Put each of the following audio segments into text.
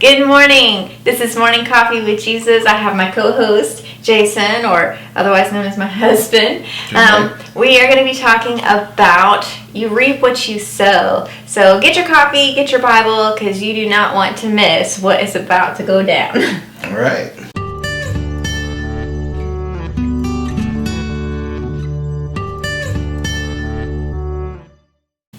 Good morning. This is Morning Coffee with Jesus. I have my co-host, Jason, or otherwise known as my husband. We are going to be talking about you reap what you sow. So get your coffee, get your Bible, because you do not want to miss what is about to go down. All right.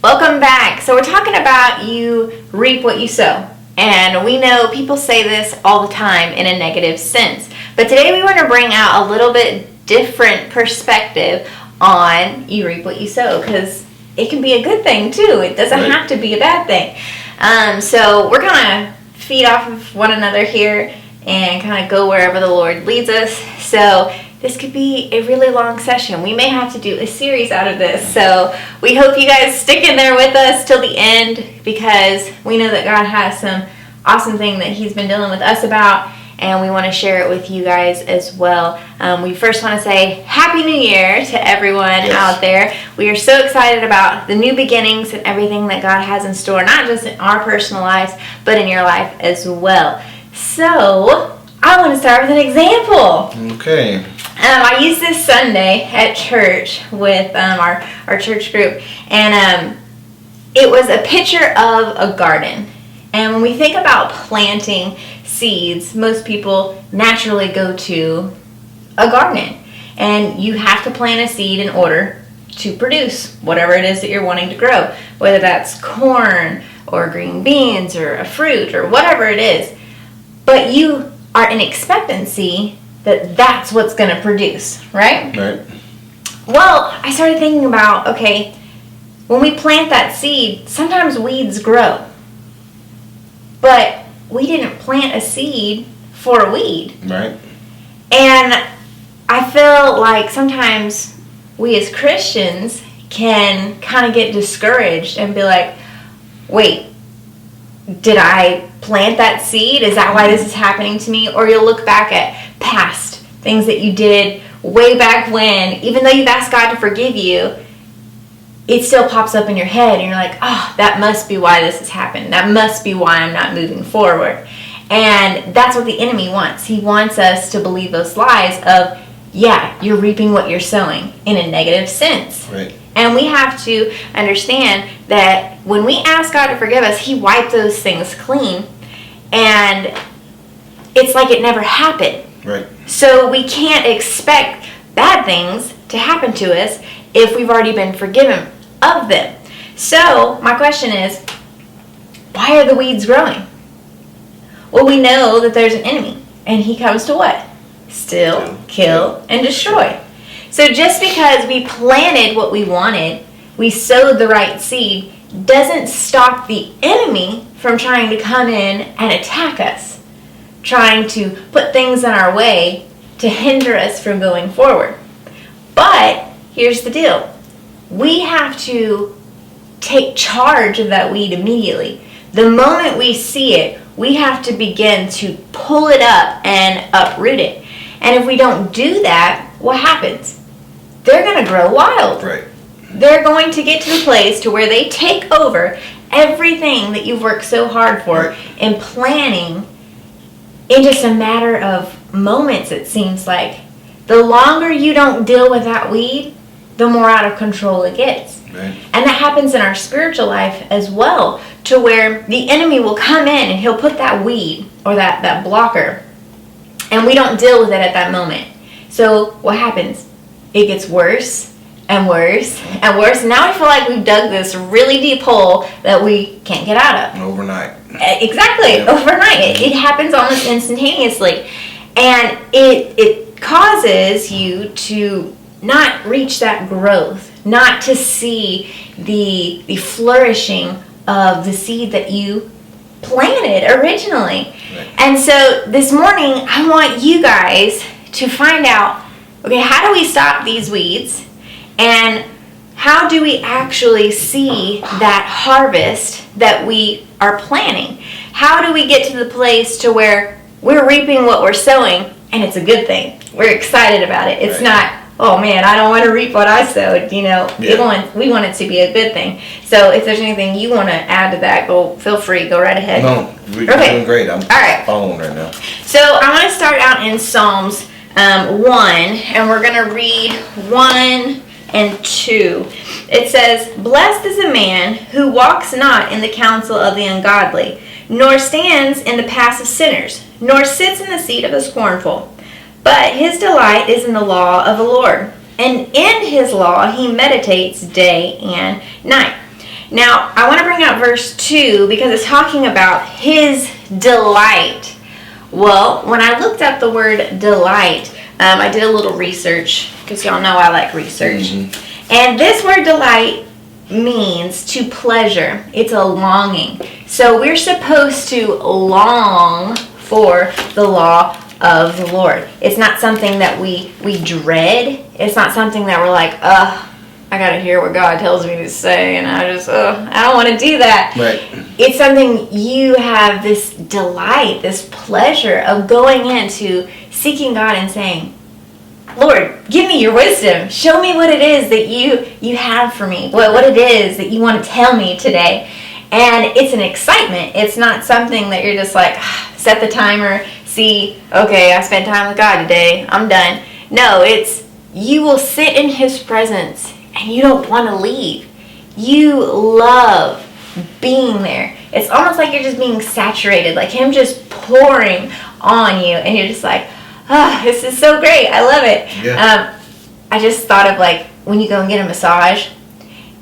Welcome back. So we're talking about you reap what you sow. And we know people say this all the time in a negative sense. But today we want to bring out a little bit different perspective on you reap what you sow, because it can be a good thing too. It doesn't have to be a bad thing. So we're going to feed off of one another here and kind of go wherever the Lord leads us. So this could be a really long session. We may have to do a series out of this. So we hope you guys stick in there with us till the end, because we know that God has some awesome thing that He's been dealing with us about, and we want to share it with you guys as well. We first want to say Happy New Year to everyone out there. We are so excited about the new beginnings and everything that God has in store, not just in our personal lives, but in your life as well. So I want to start with an example. Okay. I used this Sunday at church with our church group, and it was a picture of a garden. And when we think about planting seeds, most people naturally go to a garden. And you have to plant a seed in order to produce whatever it is that you're wanting to grow, whether that's corn or green beans or a fruit or whatever it is. But you are in expectancy that that's what's going to produce, right? Right. Well, I started thinking about, okay, when we plant that seed, sometimes weeds grow. But we didn't plant a seed for a weed. Right. And I feel like sometimes we as Christians can kind of get discouraged and be like, wait, did I plant that seed? Is that why this is happening to me? Or you'll look back at past things that you did way back when, even though you've asked God to forgive you, it still pops up in your head and you're like, oh, that must be why this has happened. That must be why I'm not moving forward. And that's what the enemy wants. He wants us to believe those lies of, yeah, you're reaping what you're sowing in a negative sense. Right. And we have to understand that when we ask God to forgive us, He wiped those things clean. And it's like it never happened. Right. So we can't expect bad things to happen to us if we've already been forgiven of them. So my question is, why are the weeds growing? Well, we know that there's an enemy, and he comes to what? Steal, kill, and destroy. So just because we planted what we wanted, we sowed the right seed, doesn't stop the enemy from trying to come in and attack us, trying to put things in our way to hinder us from going forward. But here's the deal. We have to take charge of that weed immediately. The moment we see it, we have to begin to pull it up and uproot it. And if we don't do that, what happens? They're going to grow wild. Right. They're going to get to the place to where they take over everything that you've worked so hard for in planning in just a matter of moments, it seems like. The longer you don't deal with that weed, the more out of control it gets. Right. And that happens in our spiritual life as well, to where the enemy will come in and he'll put that weed or that blocker, and we don't deal with it at that moment. So what happens? It gets worse and worse and worse. Now I feel like we've dug this really deep hole that we can't get out of. Overnight. Exactly. Overnight. It happens almost instantaneously. And it causes you to not reach that growth, not to see the flourishing of the seed that you planted originally. Right. And so this morning, I want you guys to find out, okay, how do we stop these weeds? And how do we actually see that harvest that we are planting? How do we get to the place to where we're reaping what we're sowing and it's a good thing? We're excited about it. It's not, oh man, I don't want to reap what I sowed. We want it to be a good thing. So if there's anything you want to add to that, feel free, go right ahead. No, you're doing great. I'm following right now. So I want to start out in Psalms 1, and we're going to read 1 and 2. It says, "Blessed is a man who walks not in the counsel of the ungodly, nor stands in the paths of sinners, nor sits in the seat of the scornful. But his delight is in the law of the Lord, and in his law he meditates day and night." Now, I want to bring out verse 2 because it's talking about his delight. Well, when I looked up the word delight, I did a little research, because y'all know I like research. Mm-hmm. And this word delight means to pleasure. It's a longing. So we're supposed to long for the law of the Lord. It's not something that we dread. It's not something that we're like, I gotta hear what God tells me to say, and I don't want to do that. Right. It's something you have this delight, this pleasure of going into seeking God and saying, Lord, give me your wisdom. Show me what it is that you have for me. What it is that you want to tell me today. And it's an excitement. It's not something that you're just like, set the timer, see, okay, I spent time with God today, I'm done. No, it's you will sit in his presence and you don't want to leave. You love being there. It's almost like you're just being saturated, like him just pouring on you, and you're just like, this is so great. I love it. Yeah. I just thought of like when you go and get a massage,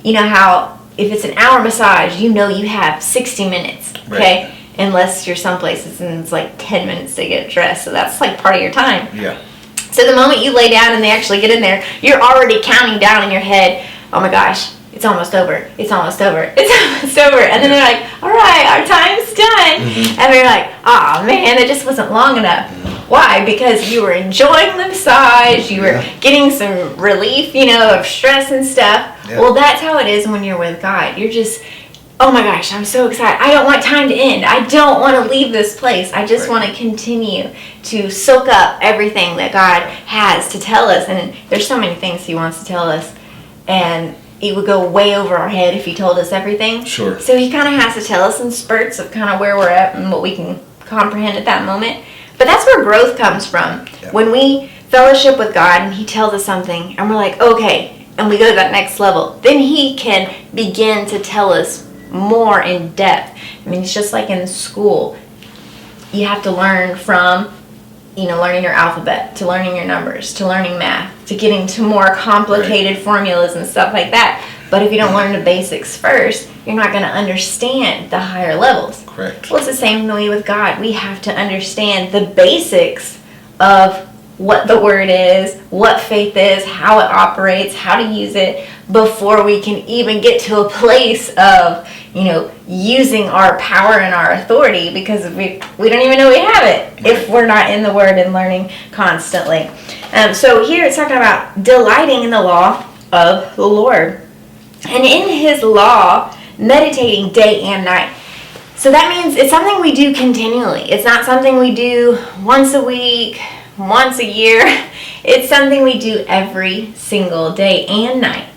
you know how if it's an hour massage, you know you have 60 minutes, okay? Right. Unless you're some places and it's like 10 minutes to get dressed, so that's like part of your time. Yeah. So the moment you lay down and they actually get in there, you're already counting down in your head, oh my gosh, it's almost over, it's almost over, it's almost over. And then they're like, all right, our time's done. Mm-hmm. And they're like, oh man, it just wasn't long enough. Mm-hmm. Why? Because you were enjoying the massage, you were getting some relief, of stress and stuff. Yeah. Well, that's how it is when you're with God. You're just, oh my gosh, I'm so excited. I don't want time to end. I don't want to leave this place. I just want to continue to soak up everything that God has to tell us. And there's so many things he wants to tell us. And it would go way over our head if he told us everything. Sure. So he kind of has to tell us in spurts of kind of where we're at and what we can comprehend at that moment. But that's where growth comes from. Yeah. When we fellowship with God and he tells us something and we're like, okay, and we go to that next level, then he can begin to tell us more in depth. I mean, it's just like in school. You have to learn from, learning your alphabet, to learning your numbers, to learning math, to getting to more complicated formulas and stuff like that. But if you don't learn the basics first, you're not going to understand the higher levels. Correct. Well, it's the same way with God. We have to understand the basics of what the word is, what faith is, how it operates, how to use it, before we can even get to a place of, using our power and our authority, because we don't even know we have it if we're not in the word and learning constantly. So here it's talking about delighting in the law of the Lord. And in his law, meditating day and night. So that means it's something we do continually. It's not something we do once a week, once a year. It's something we do every single day and night.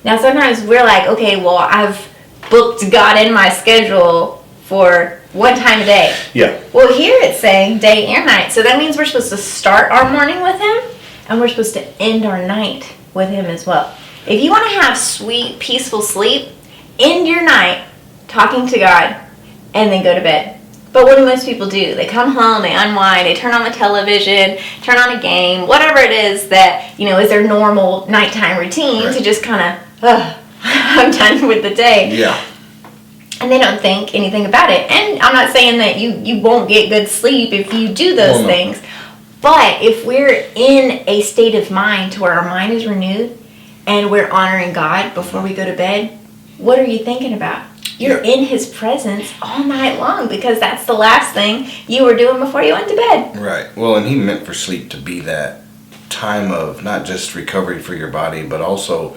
Now sometimes we're like, okay, well, I've booked God in my schedule for one time a day. Yeah. Well, here it's saying day and night. So that means we're supposed to start our morning with him, and we're supposed to end our night with him as well. If you want to have sweet, peaceful sleep, end your night talking to God, and then go to bed. But what do most people do? They come home, they unwind, they turn on the television, turn on a game, whatever it is that, is their normal nighttime routine, to just kind of, I'm done with the day. Yeah. And they don't think anything about it. And I'm not saying that you won't get good sleep if you do those things. But if we're in a state of mind to where our mind is renewed and we're honoring God before we go to bed, what are you thinking about? You're in his presence all night long, because that's the last thing you were doing before you went to bed. Right. Well, and he meant for sleep to be that time of not just recovery for your body, but also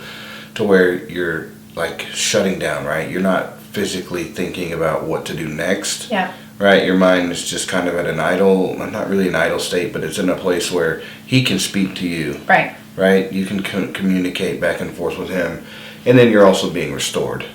to where you're like shutting down, right? You're not physically thinking about what to do next. Yeah. Right? Your mind is just kind of at an idle, not really an idle state, but it's in a place where he can speak to you. Right. right? You can communicate back and forth with him, and then you're also being restored,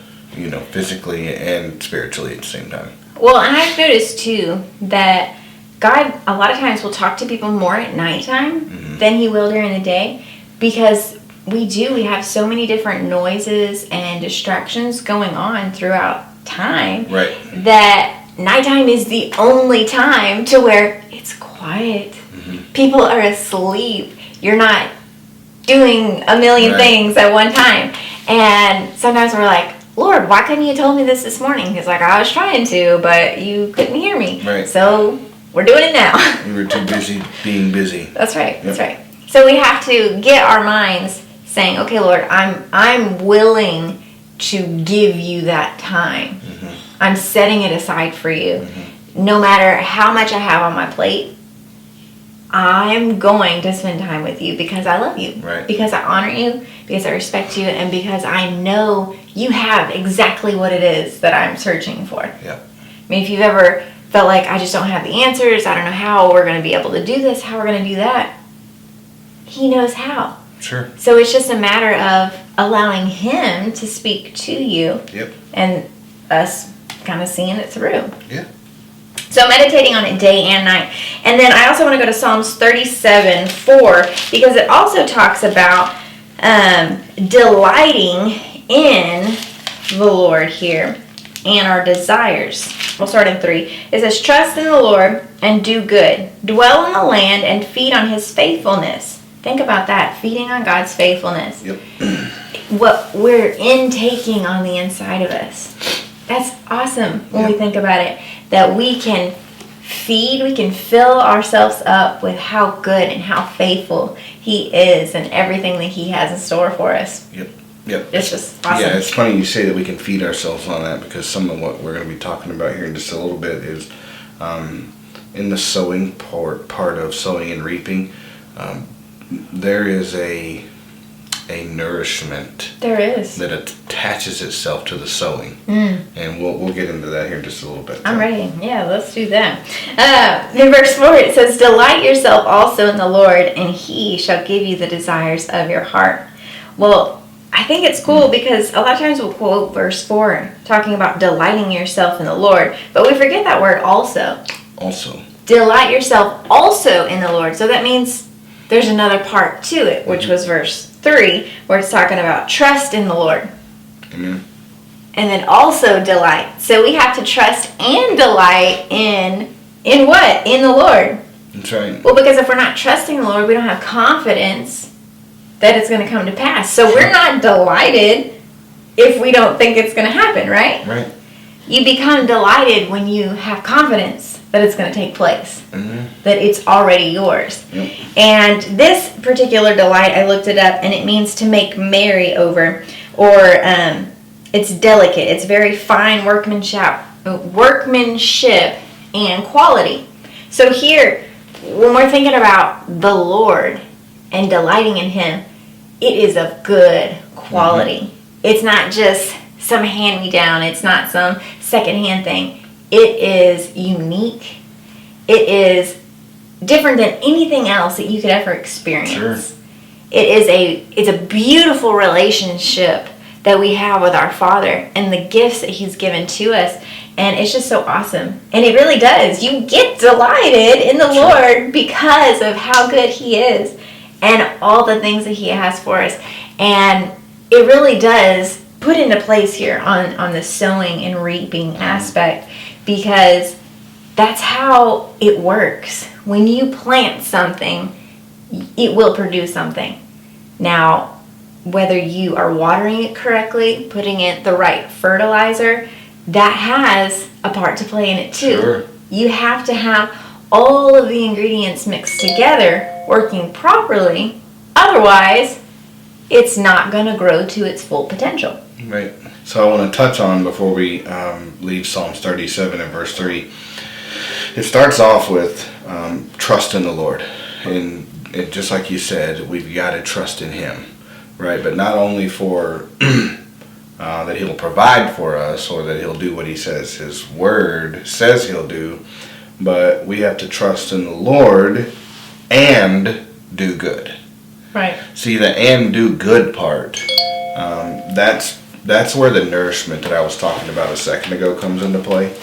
physically and spiritually at the same time. Well, and I've noticed too that God a lot of times will talk to people more at nighttime than he will during the day, because we have so many different noises and distractions going on throughout time, right, that nighttime is the only time to where it's quiet. People are asleep. You're not doing a million things at one time. And sometimes we're like, Lord, why couldn't you told me this morning? He's like, I was trying to, but you couldn't hear me. Right. So we're doing it now. You were too busy being busy. That's right. Yep. That's right. So we have to get our minds saying, okay, Lord, I'm willing to give you that time. I'm setting it aside for you. No matter how much I have on my plate, I'm going to spend time with you because I love you. Right. Because I honor you, because I respect you, and because I know you have exactly what it is that I'm searching for. Yeah. I mean, if you've ever felt like I just don't have the answers, I don't know how we're going to be able to do this, how we're going to do that, he knows how. Sure. So it's just a matter of allowing him to speak to you. Yep. And us kind of seeing it through. Yeah. So meditating on it day and night. And then I also want to go to Psalms 37:4, because it also talks about delighting in the Lord here and our desires. We'll start in 3. It says, trust in the Lord and do good. Dwell in the land and feed on his faithfulness. Think about that, feeding on God's faithfulness. Yep. What we're intaking on the inside of us. That's awesome when we think about it. That we can feed, we can fill ourselves up with how good and how faithful he is and everything that he has in store for us. Yep. It's just awesome. Yeah, it's funny you say that we can feed ourselves on that, because some of what we're going to be talking about here in just a little bit is in the sowing part of sowing and reaping. There is a nourishment there is that attaches itself to the sowing, and we'll get into that here in just a little bit. I'm ready. Yeah, let's do that. In verse 4 it says, delight yourself also in the Lord, and he shall give you the desires of your heart. Well, I think it's cool because a lot of times we'll quote verse 4 talking about delighting yourself in the Lord, but we forget that word also. Delight yourself also in the Lord. So that means there's another part to it, which was verse 3, where it's talking about trust in the Lord. Amen. And then also delight. So we have to trust and delight in what? In the Lord. That's right. Well, because if we're not trusting the Lord, we don't have confidence that it's going to come to pass. So we're not delighted if we don't think it's going to happen, right? Right. You become delighted when you have confidence that it's going to take place, that it's already yours. Yep. And this particular delight, I looked it up, and it means to make merry over, or it's delicate. It's very fine workmanship and quality. So here, when we're thinking about the Lord and delighting in him, it is of good quality. It's not just some hand-me-down. It's not some secondhand thing. It is unique. It is different than anything else that you could ever experience. Sure. It's a beautiful relationship that we have with our Father and the gifts that he's given to us. And it's just so awesome. And it really does. You get delighted in the Lord because of how good he is and all the things that he has for us. And it really does put into place here on the sowing and reaping aspect, because that's how it works. When you plant something, it will produce something. Now, whether you are watering it correctly, putting in the right fertilizer, that has a part to play in it too. Sure. You have to have all of the ingredients mixed together, working properly. Otherwise, it's not going to grow to its full potential. Right. So I want to touch on, before we leave Psalms 37 and verse 3, it starts off with trust in the Lord. And just like you said, we've got to trust in him, right? But not only for that he'll provide for us, or that he'll do what he says his word says he'll do, but we have to trust in the Lord and do good. Right. See, the and do good part, that's where the nourishment that I was talking about a second ago comes into play.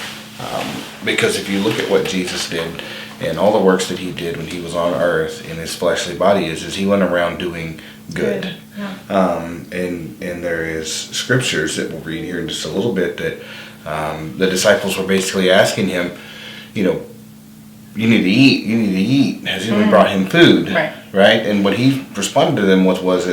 Because if you look at what Jesus did and all the works that he did when he was on earth in his fleshly body is he went around doing good. Yeah. And there is scriptures that we'll read here in just a little bit that the disciples were basically asking him, you need to eat. Has anyone brought him food? Right? And what he responded to them was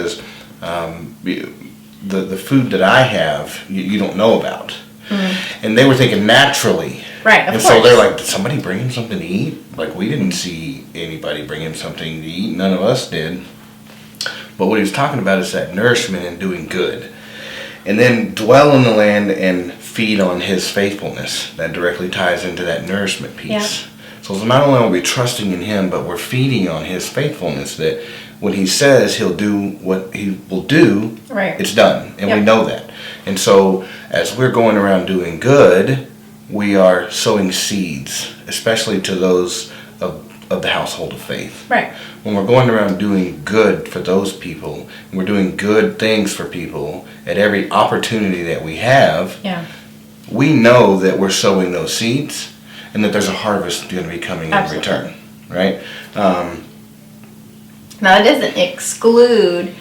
the food that I have, you don't know about. And they were thinking naturally. Right, of and course. So they're like, did somebody bring him something to eat? Like, we didn't see anybody bring him something to eat. None of us did. But what he was talking about is that nourishment and doing good. And then dwell in the land and feed on his faithfulness. That directly ties into that nourishment piece. Yeah. So not only are we trusting in him, but we're feeding on his faithfulness, that when he says he'll do what he will do, it's done. And we know that. And so as we're going around doing good, we are sowing seeds, especially to those of the household of faith. Right. When we're going around doing good for those people, and we're doing good things for people at every opportunity that we have, we know that we're sowing those seeds and that there's a harvest going to be coming in return. Right? Now, it doesn't exclude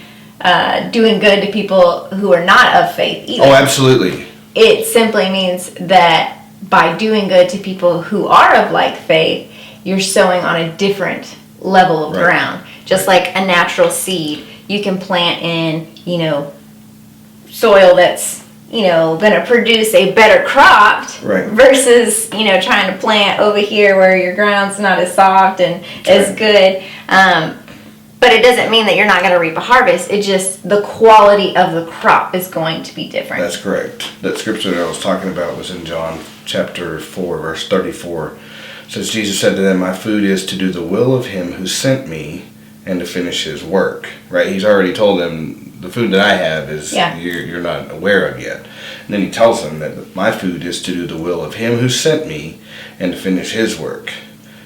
doing good to people who are not of faith either. Oh, absolutely. It simply means that by doing good to people who are of like faith, you're sowing on a different level of ground. Just like a natural seed, you can plant in, soil that's, going to produce a better crop versus, trying to plant over here where your ground's not as soft and as good. But it doesn't mean that you're not going to reap a harvest. It's just the quality of the crop is going to be different. That's correct. That scripture that I was talking about was in John chapter 4, verse 34. It says, Jesus said to them, my food is to do the will of him who sent me and to finish his work. Right? He's already told them the food that I have is you're not aware of yet. And then he tells them that my food is to do the will of him who sent me and to finish his work.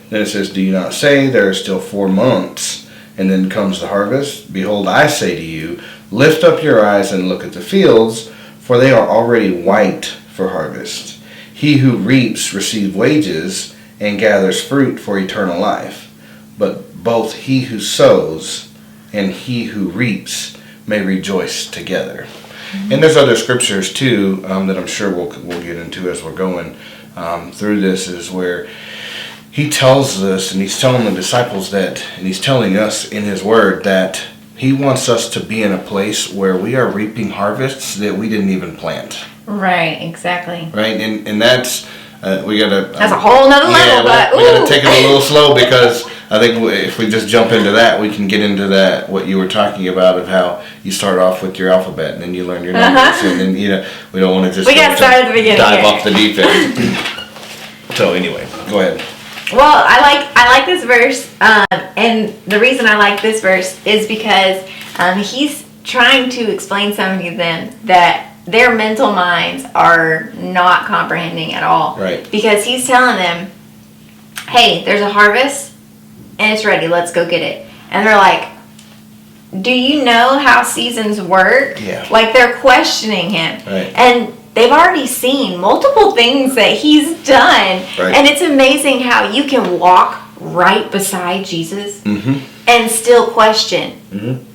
Then it says, do you not say there are still 4 months? And then comes the harvest. Behold, I say to you, lift up your eyes and look at the fields, for they are already white for harvest. He who reaps receives wages and gathers fruit for eternal life. But both he who sows and he who reaps may rejoice together. Mm-hmm. And there's other scriptures too that I'm sure we'll get into as we're going through this, is where he tells us, and he's telling the disciples that, and he's telling us in his word that he wants us to be in a place where we are reaping harvests that we didn't even plant. Right, exactly. Right, and that's, we gotta... That's a whole nother level, but... We gotta take it a little slow, because I think if we just jump into that, we can get into that, what you were talking about, of how you start off with your alphabet, and then you learn your numbers, and then, we don't want to just... We gotta start at the beginning dive here. off the deep end. So anyway, go ahead. Well, I like this verse, and the reason I like this verse is because he's trying to explain something to them that their mental minds are not comprehending at all. Right. Because he's telling them, hey, there's a harvest, and it's ready, let's go get it. And they're like, do you know how seasons work? Yeah. Like, they're questioning him. Right. And they've already seen multiple things that he's done. Right. And it's amazing how you can walk right beside Jesus and still question. Mm-hmm.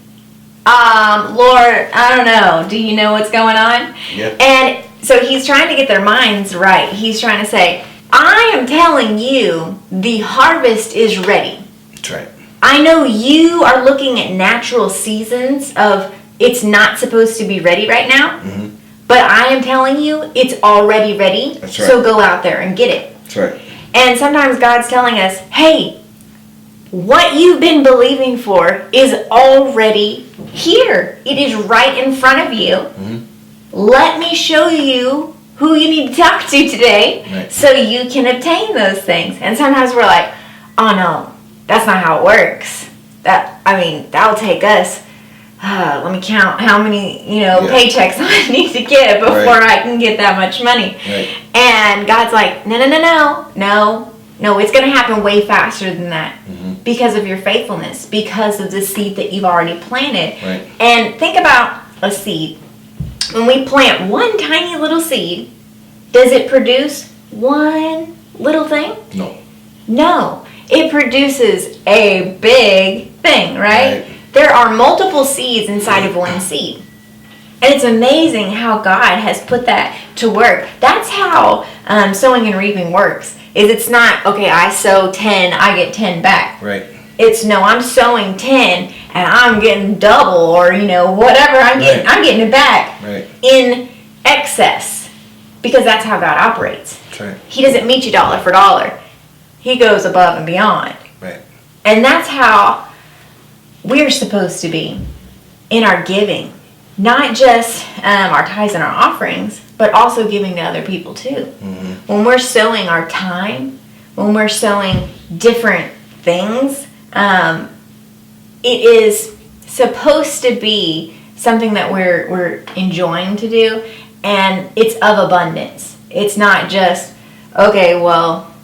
Lord, I don't know. Do you know what's going on? Yeah. And so he's trying to get their minds right. He's trying to say, I am telling you, the harvest is ready. That's right. I know you are looking at natural seasons of it's not supposed to be ready right now. Mm-hmm. But I am telling you, it's already ready. That's right. So go out there and get it. That's right. And sometimes God's telling us, hey, what you've been believing for is already here. It is right in front of you. Mm-hmm. Let me show you who you need to talk to today so you can obtain those things. And sometimes we're like, oh no, that's not how it works. That'll take us. Let me count how many, paychecks I need to get before I can get that much money. Right. And God's like, no. No, it's going to happen way faster than that Mm-hmm. because of your faithfulness, because of the seed that you've already planted. Right. And think about a seed. When we plant one tiny little seed, does it produce one little thing? No. No. It produces a big thing, right? Right. There are multiple seeds inside of one seed. And it's amazing how God has put that to work. That's how sowing and reaping works. It's not, okay, I sow 10, I get 10 back. Right. It's, no, I'm sowing 10 and I'm getting double, or, whatever I'm getting. Right. I'm getting it back Right. in excess, because that's how God operates. That's right. He doesn't meet you dollar for dollar. He goes above and beyond. Right. And that's how we're supposed to be in our giving. Not just our tithes and our offerings, but also giving to other people too. Mm-hmm. When we're sowing our time, when we're sowing different things, it is supposed to be something that we're enjoying to do, and it's of abundance. It's not just, okay, well,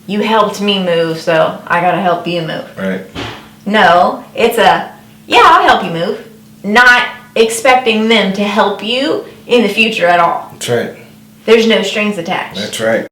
you helped me move, so I gotta help you move. Right. No, it's yeah, I'll help you move. Not expecting them to help you in the future at all. That's right. There's no strings attached. That's right.